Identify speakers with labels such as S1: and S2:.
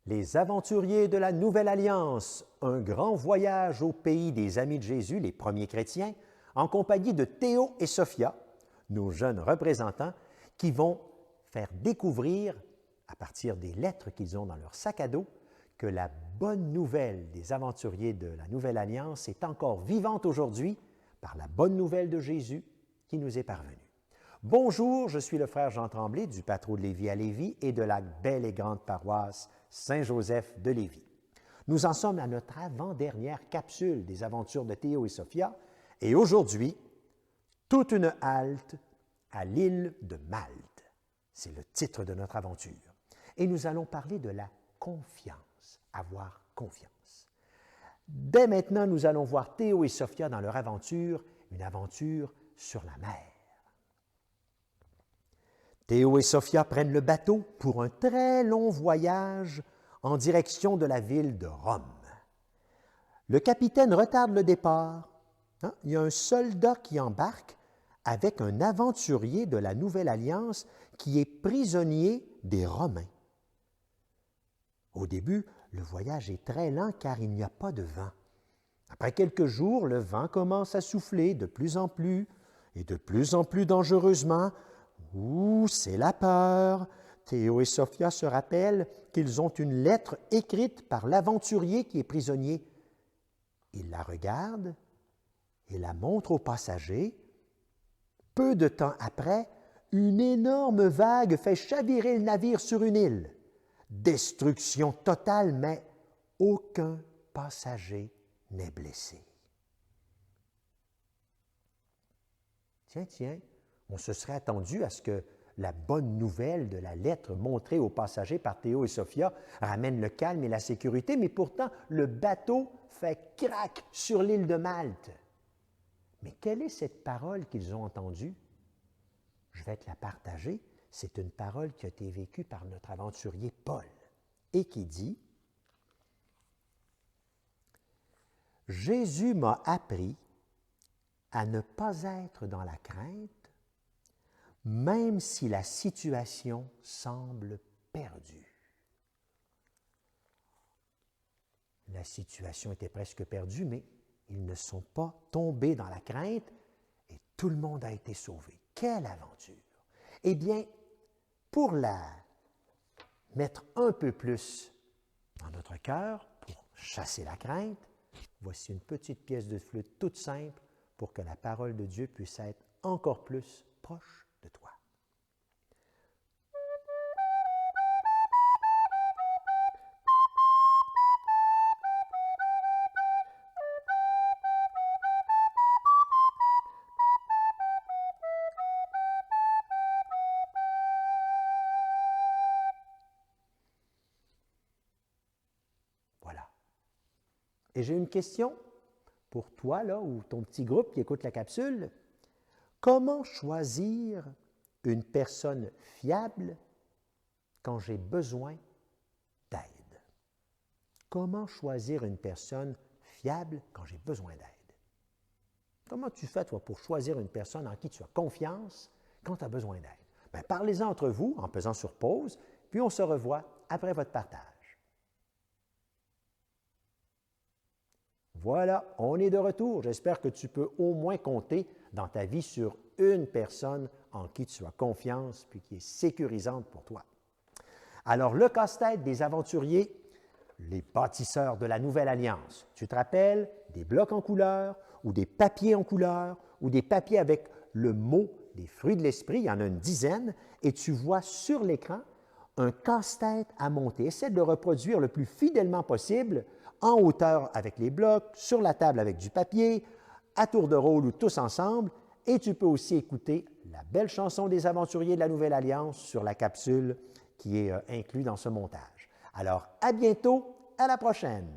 S1: Les aventuriers de la Nouvelle Alliance, un grand voyage au pays des amis de Jésus, les premiers chrétiens, en compagnie de Théo et Sophia, nos jeunes représentants, qui vont faire découvrir, à partir des lettres qu'ils ont dans leur sac à dos, que la bonne nouvelle des aventuriers de la Nouvelle Alliance est encore vivante aujourd'hui par la bonne nouvelle de Jésus qui nous est parvenue. Bonjour, je suis le frère Jean Tremblay du Patro de Lévis à Lévis et de la belle et grande paroisse Saint-Joseph de Lévis. Nous en sommes à notre avant-dernière capsule des aventures de Théo et Sophia et aujourd'hui, toute une halte à l'île de Malte. C'est le titre de notre aventure. Et nous allons parler de la confiance, avoir confiance. Dès maintenant, nous allons voir Théo et Sophia dans leur aventure, une aventure sur la mer. Théo et Sophia prennent le bateau pour un très long voyage en direction de la ville de Rome. Le capitaine retarde le départ. Il y a un soldat qui embarque avec un aventurier de la Nouvelle Alliance qui est prisonnier des Romains. Au début, le voyage est très lent car il n'y a pas de vent. Après quelques jours, le vent commence à souffler de plus en plus et de plus en plus dangereusement. Ouh, c'est la peur! Théo et Sophia se rappellent qu'ils ont une lettre écrite par l'aventurier qui est prisonnier. Ils la regardent et la montrent aux passagers. Peu de temps après, une énorme vague fait chavirer le navire sur une île. Destruction totale, mais aucun passager n'est blessé. Tiens, on se serait attendu à ce que la bonne nouvelle de la lettre montrée aux passagers par Théo et Sophia ramène le calme et la sécurité, mais pourtant le bateau fait crac sur l'île de Malte. Mais quelle est cette parole qu'ils ont entendue? Je vais te la partager. C'est une parole qui a été vécue par notre aventurier Paul et qui dit « Jésus m'a appris à ne pas être dans la crainte, même si la situation semble perdue. » La situation était presque perdue, mais ils ne sont pas tombés dans la crainte et tout le monde a été sauvé. Quelle aventure! Eh bien, pour la mettre un peu plus dans notre cœur, pour chasser la crainte, voici une petite pièce de flûte toute simple pour que la parole de Dieu puisse être encore plus proche de toi. Voilà. Et j'ai une question pour toi, là, ou ton petit groupe qui écoute la capsule. Comment choisir une personne fiable quand j'ai besoin d'aide? Comment choisir une personne fiable quand j'ai besoin d'aide? Comment tu fais, toi, pour choisir une personne en qui tu as confiance quand tu as besoin d'aide? Bien, parlez-en entre vous en pesant sur pause, puis on se revoit après votre partage. Voilà, on est de retour. J'espère que tu peux au moins compter dans ta vie sur une personne en qui tu as confiance puis qui est sécurisante pour toi. Alors, le casse-tête des aventuriers, les bâtisseurs de la Nouvelle Alliance. Tu te rappelles des blocs en couleur ou des papiers en couleur ou des papiers avec le mot des fruits de l'esprit, il y en a une dizaine, et tu vois sur l'écran un casse-tête à monter. Essaie de le reproduire le plus fidèlement possible, en hauteur avec les blocs, sur la table avec du papier, à tour de rôle ou tous ensemble, et tu peux aussi écouter la belle chanson des aventuriers de la Nouvelle Alliance sur la capsule qui est inclue dans ce montage. Alors, à bientôt, à la prochaine!